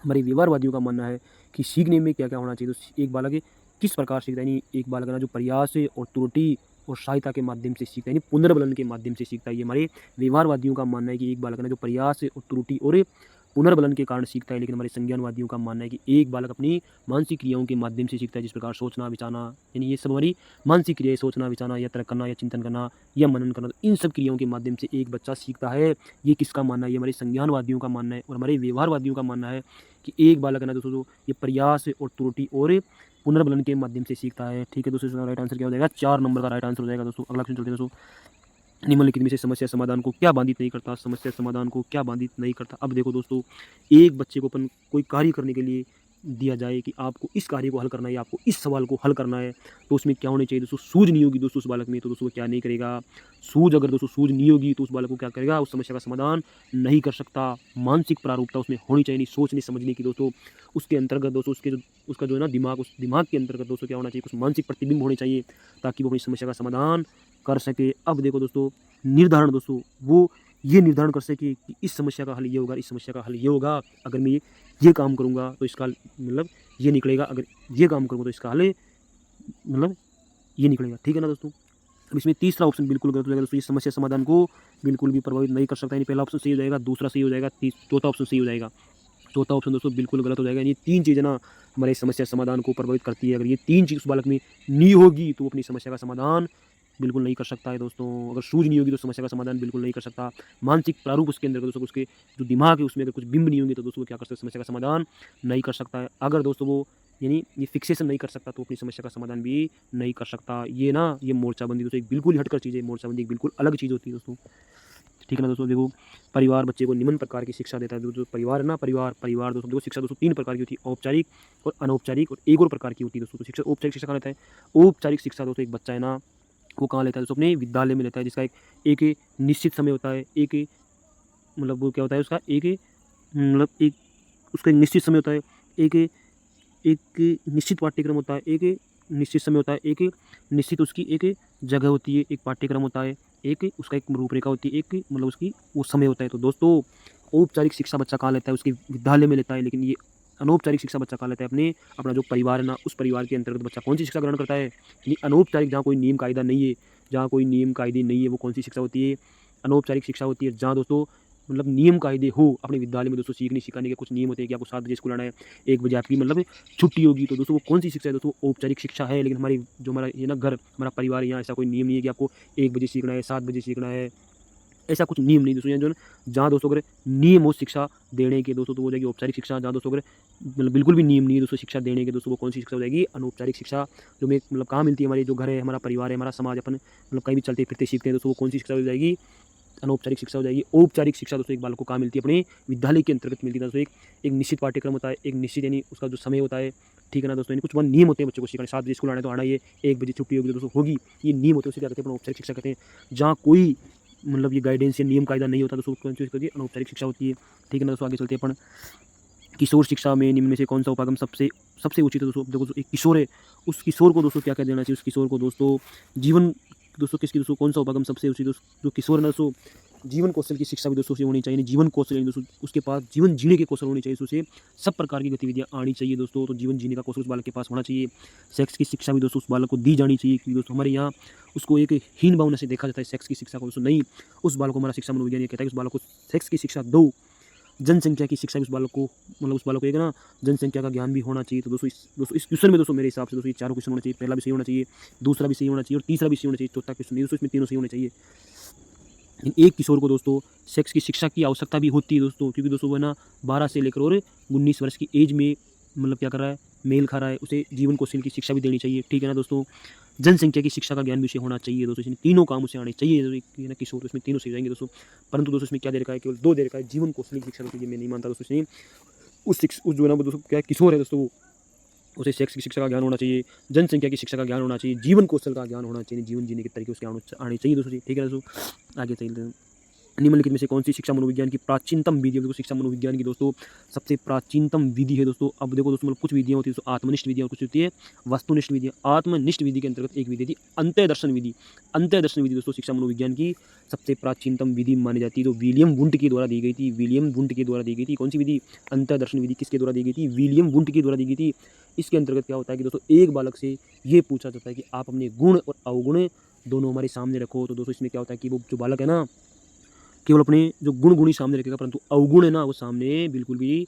हमारे व्यवहारवादियों का मानना है कि सीखने में क्या क्या होना चाहिए। तो एक बालक किस प्रकार सीखता है? यानी एक बालक ना जो प्रयास और त्रुटि और सहायता के माध्यम से सीखता है, यानी पुनर्बलन के माध्यम से सीखता है। ये हमारे व्यवहारवादियों का मानना है कि एक बालक ना जो प्रयास और त्रुटि और पुनर्बलन के कारण सीखता है। लेकिन हमारे संज्ञानवादियों का मानना है कि एक बालक अपनी मानसिक क्रियाओं के माध्यम से सीखता है, जिस प्रकार सोचना, विचारना, यानी ये सब हमारी मानसिक क्रियाएं, सोचना, विचारना या तर्क करना या चिंतन करना या मनन करना, तो इन सब क्रियाओं के माध्यम से एक बच्चा सीखता है। ये किसका मानना है? ये हमारे संज्ञानवादियों का मानना है। और हमारे व्यवहारवादियों का मानना है कि एक बालक है ना दोस्तों ये प्रयास और त्रुटि और पुनर्बलन के माध्यम से सीखता है। ठीक है दोस्तों, इसका राइट आंसर क्या हो जाएगा? 4 नंबर का राइट आंसर हो जाएगा दोस्तों। अगला क्वेश्चन चलते हैं दोस्तों, निम्नलिखित में से समस्या समाधान को क्या बाधित नहीं करता? समस्या समाधान को क्या बाधित नहीं करता? अब देखो दोस्तों, एक बच्चे को अपन कोई कार्य करने के लिए दिया जाए कि आपको इस कार्य को हल करना है, आपको इस सवाल को हल करना है, तो उसमें क्या होनी चाहिए दोस्तों, सूझ नहीं होगी दोस्तों उस बालक में, तो दोस्तों वो क्या नहीं करेगा, अगर दोस्तों सूझ नहीं होगी तो उस बालक को क्या करेगा, उस समस्या का समाधान नहीं कर सकता। मानसिक प्रारूपता उसमें होनी चाहिए, नहीं सोचने समझने की दोस्तों, उसके अंतर्गत दोस्तों उसका जो है ना दिमाग, उस दिमाग के अंतर्गत दोस्तों क्या होना चाहिए, कुछ मानसिक प्रतिबिंब होने चाहिए ताकि वो अपनी समस्या का समाधान कर सके। अब देखो दोस्तों, निर्धारण दोस्तों, वो ये निर्धारण कर सके कि इस समस्या का हल ये होगा, इस समस्या का हल ये होगा, अगर मैं ये काम करूँगा तो इसका मतलब ये निकलेगा, अगर ये काम करूँगा तो इसका हल मतलब ये निकलेगा। ठीक है ना दोस्तों। अब इसमें तीसरा ऑप्शन बिल्कुल गलत हो जाएगा दोस्तों, ये समस्या समाधान को बिल्कुल भी प्रभावित नहीं कर सकता। यानी पहला ऑप्शन सही हो जाएगा, दूसरा सही हो जाएगा, चौथा ऑप्शन सही हो जाएगा। चौथा ऑप्शन दोस्तों बिल्कुल गलत हो जाएगा। ये तीन चीज़ें ना हमारे समस्या समाधान को प्रभावित करती है। अगर ये तीन चीज़ उस बालक में नहीं होगी तो वो अपनी समस्या का समाधान बिल्कुल नहीं कर सकता है दोस्तों। अगर सूझ नहीं होगी तो समस्या का समाधान बिल्कुल नहीं कर सकता। मानसिक प्रारूप उसके अंदर दोस्तों, उसके जो दिमाग है उसमें अगर कुछ बिंब नहीं होंगे तो दोस्तों वो क्या कर सकता है, समस्या का समाधान नहीं कर सकता है। अगर दोस्तों वो यानी ये फिक्सेशन नहीं कर सकता तो अपनी समस्या का समाधान भी नहीं कर सकता। ये ना ये मोर्चाबंदी दोस्तों एक बिल्कुल ही हटकर चीज़ है। मोर्चाबंदी एक बिल्कुल अलग चीज़ होती है दोस्तों। ठीक है ना दोस्तों। देखो, परिवार बच्चे को निम्न प्रकार की शिक्षा देता है। जो परिवार है ना, परिवार दोस्तों देखो, शिक्षा दोस्तों तीन प्रकार की होती है, औपचारिक और अनौपचारिक और एक और प्रकार की होती है दोस्तों। तो शिक्षा औपचारिक शिक्षा कहाँ लेता है, औपचारिक शिक्षा दोस्तों एक बच्चा है ना वो कहाँ लेता है दोस्तों, अपने विद्यालय में लेता है, जिसका एक निश्चित समय होता है। एक मतलब वो क्या होता है उसका एक मतलब एक उसका एक निश्चित समय होता है, एक एक निश्चित पाठ्यक्रम होता है, एक निश्चित समय होता है, एक निश्चित उसकी एक जगह होती है, एक पाठ्यक्रम होता है, एक उसका एक रूपरेखा होती है, एक मतलब उसकी वो समय होता है। तो दोस्तों औपचारिक शिक्षा बच्चा कहाँ लेता है, उसके विद्यालय में लेता है। लेकिन ये अनौपचारिक शिक्षा बच्चा कहाँ लेता है, अपना जो परिवार है ना उस परिवार के अंतर्गत बच्चा कौन सी शिक्षा ग्रहण करता है, यानी अनौपचारिक, जहाँ कोई नियम कायदा नहीं है, जहाँ कोई नियम कायदे नहीं है, वो कौन सी शिक्षा होती है, अनौपचारिक शिक्षा होती है। जहाँ दोस्तों मतलब नियम कायदे हो अपने विद्यालय में दोस्तों, सीखने सिखाने के कुछ नियम होते हैं कि आपको 7 बजे स्कूल आना है, 1 बजे आपकी मतलब छुट्टी होगी। तो दोस्तों वो कौन सी शिक्षा है दोस्तों, औपचारिक शिक्षा है। लेकिन हमारी जो हमारा ये ना घर, हमारा परिवार, यहाँ ऐसा कोई नियम नहीं है कि आपको 1 बजे सीखना है, 7 बजे सीखना है, ऐसा कुछ नियम नहीं दोस्तों। यहाँ जो है जहाँ दोस्तों अगर नियम हो शिक्षा देने के दोस्तों तो वो हो जाएगी औपचारिक शिक्षा। जहाँ दोस्तों अगर मतलब बिल्कुल भी नियम नहीं है दोस्तों शिक्षा देने के दोस्तों, वो कौन सी शिक्षा हो जाएगी, अनौपचारिक शिक्षा। जो में मतलब कहाँ मिलती है, हमारी जो घर है, हमारा परिवार है, हमारा समाज, अपन मतलब कहीं भी चलते फिरते सीखते हैं दोस्तों, वो कौन सी शिक्षा हो जाएगी, अनौपचारिक शिक्षा हो जाएगी। औपचारिक शिक्षा दोस्तों एक बालक को कहाँ मिलती है, अपने विद्यालय के अंतर्गत मिलती है दोस्तों। एक निश्चित पाठ्यक्रम होता है, एक निश्चित यानी उसका जो समय होता है। ठीक है ना दोस्तों, यानी कुछ नियम होते हैं बच्चों को सीखने, 7 बजे स्कूल आना है तो आना ही है, 1 बजे छुट्टी होगी तो दोस्तों होगी, ये नियम होते हैं, उसे क्या कहते हैं, अपना औपचारिक शिक्षा कहते हैं। जहाँ कोई मतलब ये गाइडेंस या नियम कायदा नहीं होता दोस्तों, कौन सी होती है, अनौपचारिक शिक्षा होती है। ठीक है ना दोस्तों, आगे चलते हैं अपन। किशोर शिक्षा में निम्न में से कौन सा उपागम सबसे सबसे उचित है दोस्तों। देखो एक किशोर है, उस किशोर को दोस्तों क्या कह देना चाहिए, उस किशोर को दोस्तों जीवन दोस्तों किसकी दोस्तों कौन सा उपागम सबसे उचित, जो किशोर है ना दोस्तों, जीवन कौशल की शिक्षा भी दोस्तों से होनी चाहिए। जीवन कौशल यानी दोस्तों उसके पास जीवन जीने के कौशल होनी चाहिए, उसे सब प्रकार की गतिविधियाँ आनी चाहिए दोस्तों। तो जीवन जीने का कौशल उस बालक के पास होना चाहिए। सेक्स की शिक्षा भी दोस्तों उस बालक को दी जानी चाहिए, क्योंकि दोस्तों हमारे यहाँ उसको एक हीन भावना से देखा जाता है सेक्स की शिक्षा को दोस्तों। नहीं, उस बालक को हमारा शिक्षा मनोविज्ञान ये कहता है कि उस बालक को सेक्स की शिक्षा दो। जनसंख्या की शिक्षा भी उस बालक को मतलब उस बालक को एक ना जनसंख्या का ज्ञान भी होना चाहिए। तो दोस्तों इस क्वेश्चन में दोस्तों मेरे हिसाब से दोस्तों ये चारों क्वेश्चन होना चाहिए। पहला भी सही होना चाहिए, दूसरा भी सही होना चाहिए और तीसरा भी सही होना चाहिए। चौथा क्वेश्चन नहीं दोस्तों, इसमें तीनों सही होने चाहिए। एक किशोर को दोस्तों सेक्स की शिक्षा की आवश्यकता भी होती है दोस्तों, क्योंकि दोस्तों वो है ना 12 से लेकर और 19 वर्ष की एज में मतलब क्या कर रहा है, मेल खा रहा है, उसे जीवन कौशल की शिक्षा भी देनी चाहिए। ठीक है ना दोस्तों, जनसंख्या की शिक्षा का ज्ञान भी उसे होना चाहिए दोस्तों। इसमें तीनों काम उसे आने चाहिए ना किशोर, तो इसमें तीनों सही जाएंगे दोस्तों। परंतु दोस्तों इसमें क्या दे रखा है, केवल 2 दे रखा है, जीवन कौशल की शिक्षा दोस्तों, ये मैं नहीं मानता दोस्तों। इसमें उस जो है ना वो दोस्तों क्या किशोर है दोस्तों, वो उसे सेक्स की शिक्षा का ज्ञान होना चाहिए, जनसंख्या की शिक्षा का ज्ञान होना चाहिए, जीवन कौशल का ज्ञान होना चाहिए, जीवन जीने के तरीके उसके आने चाहिए दोस्तों। ठीक है दोस्तों, आगे चलते हैं। निम्नलिखित में से कौन सी शिक्षा मनोविज्ञान की प्राचीनतम विधि है। देखो शिक्षा मनोविज्ञान की दोस्तों सबसे प्राचीनतम विधि है दोस्तों। अब देखो दोस्तों मतलब कुछ विधियाँ होती है दोस्तों, आत्मनिष्ठ विधियाँ, कुछ होती है वस्तुनिष्ठ विधियाँ। आत्मनिष्ठ विधि के अंतर्गत एक विधि थी अंतःदर्शन विधि। अंतःदर्शन विधि दोस्तों शिक्षा मनोविज्ञान की सबसे प्राचीनतम विधि मानी जाती है, तो विलियम वुंट के द्वारा दी गई थी। विलियम वुंट के द्वारा दी गई थी कौन सी विधि, अंतःदर्शन विधि। किसके द्वारा दी गई थी, विलियम वुंट के द्वारा दी गई थी। इसके अंतर्गत क्या होता है कि दोस्तों एक बालक से ये पूछा जाता है कि आप अपने गुण और अवगुण दोनों हमारे सामने रखो। तो दोस्तों इसमें क्या होता है कि वो जो बालक है ना केवल अपने जो गुण ही सामने रखेगा, परंतु अवगुण है ना वो सामने बिल्कुल भी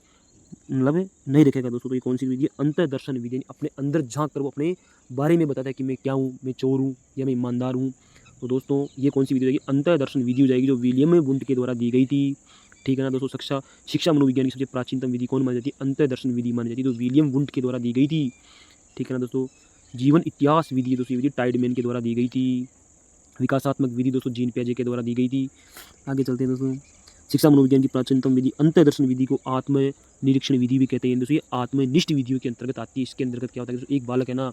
मतलब नहीं रखेगा दोस्तों। तो ये कौन सी विधि है, अंतर्दर्शन विधि। अपने अंदर झांक कर वो अपने बारे में बताता है कि मैं क्या हूँ, मैं चोर हूँ या मैं ईमानदार हूँ। तो दोस्तों ये कौन सी विधि होगी, अंतर्दर्शन विधि हो जाएगी, जो विलियम वुंट के द्वारा दी गई थी। ठीक है ना दोस्तों, शिक्षा मनोविज्ञान की सबसे प्राचीनतम विधि कौन मानी जाती है, अंतर्दर्शन विधि मानी जाती है, तो विलियम वुंट के द्वारा दी गई थी। ठीक है ना दोस्तों, जीवन इतिहास विधि दोस्तों विधि टाइडमैन के द्वारा दी गई थी। विकासात्मक विधि दोस्तों जीन पियाजे के द्वारा दी गई थी। आगे चलते हैं दोस्तों, शिक्षा मनोविज्ञान की प्राचीनतम विधि अंतर्दर्शन विधि को आत्म निरीक्षण विधि भी कहते हैं दोस्तों। ये आत्मनिष्ठ विधियों के अंतर्गत आती है। इसके अंतर्गत क्या होता है दोस्तों, एक बालक है ना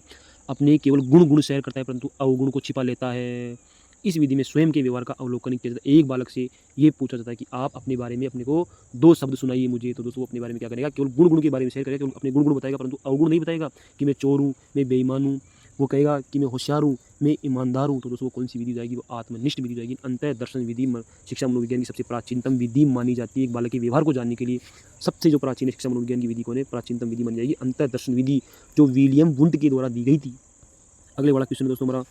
अपने केवल गुण शेयर करता है परंतु अवगुण को छिपा लेता है। इस विधि में स्वयं के व्यवहार का अवलोकन किया जाता है। एक बालक से ये पूछा जाता है कि आप अपने बारे में अपने को 2 शब्द सुनाइए मुझे, तो दोस्तों वो अपने बारे में क्या करेगा, केवल गुण के बारे में शेयर करेगा, केवल अपने गुण बताएगा परंतु अवगुण नहीं बताएगा कि मैं चोर हूँ, मैं बेईमान हूँ। वो कहेगा कि मैं होशियार हूँ, मैं ईमानदार हूँ। तो दोस्तों वो कौन सी विधि जाएगी, वो आत्मनिष्ठ विधि जाएगी। अंतः दर्शन विधि शिक्षा मनोविज्ञान की सबसे प्राचीनतम विधि मानी जाती है। एक बालक के व्यवहार को जानने के लिए सबसे जो प्राचीन शिक्षा मनोविज्ञान की विधि कौन है, प्राचीनतम विधि मानी जाएगी अंतः दर्शन विधि, जो विलियम वुंड के द्वारा दी गई थी। अगले वाला क्वेश्चन दोस्तों हमारा,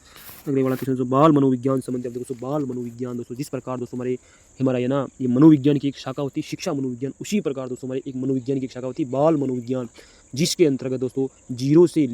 अगले वाला क्वेश्चन बाल मनोविज्ञान संबंधी। अब दोस्तों बाल मनोविज्ञान दोस्तों जिस प्रकार दोस्तों हमारा ये ना ये मनोविज्ञान की एक शाखा होती है शिक्षा मनोविज्ञान, उसी प्रकार दोस्तों हमारे एक मनोविज्ञान की एक शाखा होती है बाल मनोविज्ञान, जिसके अंतर्गत दोस्तों 0 से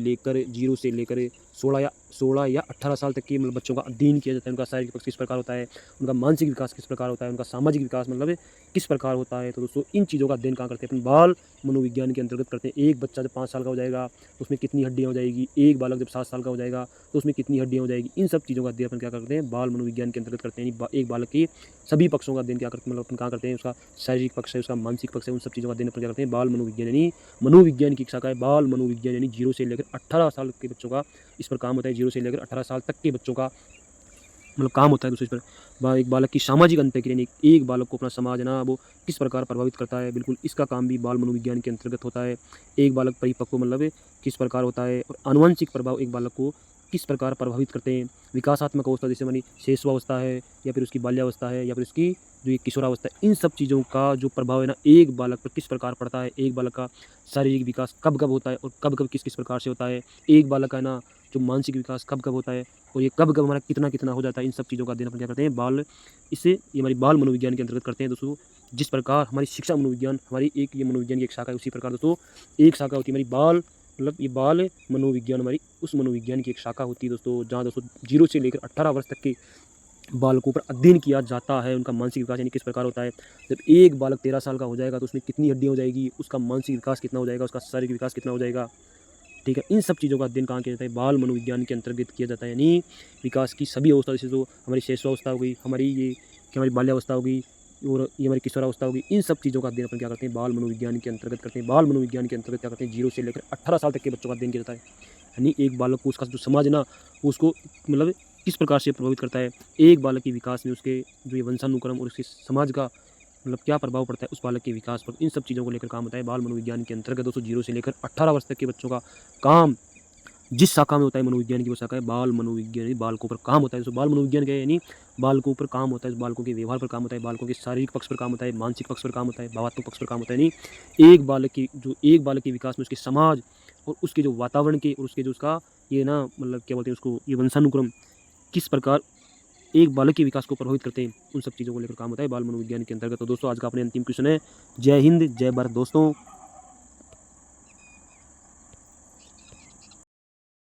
लेकर 16 या 18 साल तक के मतलब बच्चों का अध्ययन किया जाता है। उनका शारीरिक विकास किस प्रकार होता है, उनका मानसिक विकास किस प्रकार होता है, उनका सामाजिक विकास मतलब किस प्रकार होता है। तो दोस्तों इन चीज़ों का अध्ययन कहाँ करते हैं, अपन बाल मनोविज्ञान के अंतर्गत करते हैं। एक बच्चा जब 5 साल का हो जाएगा तो उसमें कितनी हड्डियाँ हो जाएगी, एक बालक जब 7 साल का हो जाएगा तो उसमें कितनी हड्डियाँ हो जाएगी, इन सब चीज़ों का अध्ययन अपन क्या करते हैं, बाल मनोविज्ञान के अंतर्गत करते हैं। एक बालक के सभी पक्षों का अध्ययन क्या करते हैं, मतलब अपन कहाँ करते हैं, उसका शारीरिक पक्ष है, उसका मानसिक पक्ष है, उन सब चीज़ों का अध्ययन अपन क्या करते हैं, बाल मनोविज्ञान यानी मनोविज्ञान की एक शाखा है बाल मनोविज्ञान, यानी 0 से लेकर 18 साल के बच्चों का इस पर काम होता है। 0 से लेकर 18 साल तक के बच्चों का मतलब काम होता है दूसरे पर। एक बालक की सामाजिक अंतःक्रिया, एक बालक को अपना समाज है ना वो किस प्रकार प्रभावित करता है, बिल्कुल इसका काम भी बाल मनोविज्ञान के अंतर्गत होता है। एक बालक परिपक्व मतलब किस प्रकार होता है, और आनुवंशिक प्रभाव एक बालक को किस प्रकार प्रभावित करते हैं। विकासात्मक अवस्था जैसे मानी शैशवावस्था है, या फिर उसकी बाल्यावस्था है, या फिर उसकी जो ये किशोरावस्था है, इन सब चीज़ों का जो प्रभाव है ना एक बालक पर किस प्रकार पड़ता है। एक बालक का शारीरिक विकास कब कब होता है और कब कब किस प्रकार से होता है। एक बालक का है ना जो मानसिक विकास कब कब होता है और ये कब कब हमारा कितना हो जाता है। इन सब चीज़ों का अध्ययन अपन क्या करते हैं, ये हमारी बाल मनोविज्ञान के अंतर्गत करते हैं दोस्तों। जिस प्रकार हमारी शिक्षा मनोविज्ञान हमारी एक ये मनोविज्ञान की एक शाखा है, उसी प्रकार दोस्तों एक शाखा होती है हमारी बाल मतलब ये बाल मनोविज्ञान, हमारी उस मनोविज्ञान की एक शाखा होती है दोस्तों, जहाँ दोस्तों 0 से लेकर 18 वर्ष तक के बालकों पर अध्ययन किया जाता है। उनका मानसिक विकास यानी किस प्रकार होता है। जब एक बालक 13 साल का हो जाएगा तो उसमें कितनी हड्डियाँ हो जाएगी, उसका मानसिक विकास कितना हो जाएगा, उसका शारीरिक विकास कितना हो जाएगा। ठीक है, इन सब चीज़ों का अध्ययन कहाँ किया जाता है, बाल मनोविज्ञान के अंतर्गत किया जाता है। यानी विकास की सभी अवस्था, जैसे जो हमारी शैशवावस्था हो गई, हमारी बाल्यावस्था हो गई, और ये हमारी किशोरावस्था होगी, इन सब चीज़ों का अध्ययन अपन क्या करते हैं, बाल मनोविज्ञान के अंतर्गत करते हैं। बाल मनोविज्ञान के अंतर्गत क्या करते हैं, 0 से लेकर 18 साल तक के बच्चों का अध्ययन किया जाता है। यानी एक बालक को उसका जो समाज है ना उसको मतलब किस प्रकार से प्रभावित करता है। एक बालक के विकास में उसके जो ये वंशानुक्रम और उसके समाज का मतलब क्या प्रभाव पड़ता है उस बालक के विकास पर, इन सब चीज़ों को लेकर काम होता है बाल मनोविज्ञान के अंतर्गत दोस्तों। 0 से लेकर 18 वर्ष तक के बच्चों का काम जिस शाखा में होता है मनोविज्ञान की वो शाखा है बाल मनोविज्ञान। बालकों पर काम होता है दोस्तों। बाल मनोविज्ञान क्या है, यानी बालकों पर काम होता है, बालकों के व्यवहार पर काम होता है, बालकों के शारीरिक पक्ष पर काम होता है, मानसिक पक्ष पर काम होता है, भावात्मक पक्ष पर काम होता है। यानी एक बालक के विकास में उसके समाज और उसके जो वातावरण के और उसके जो उसका ये ना मतलब क्या बोलते हैं उसको, ये वंशानुक्रम किस प्रकार एक बालक के विकास को प्रभावित करते हैं, उन सब चीज़ों को लेकर काम होता है बाल मनोविज्ञान के अंतर्गत। तो दोस्तों आज का अपने अंतिम क्वेश्चन है। जय हिंद, जय भारत दोस्तों।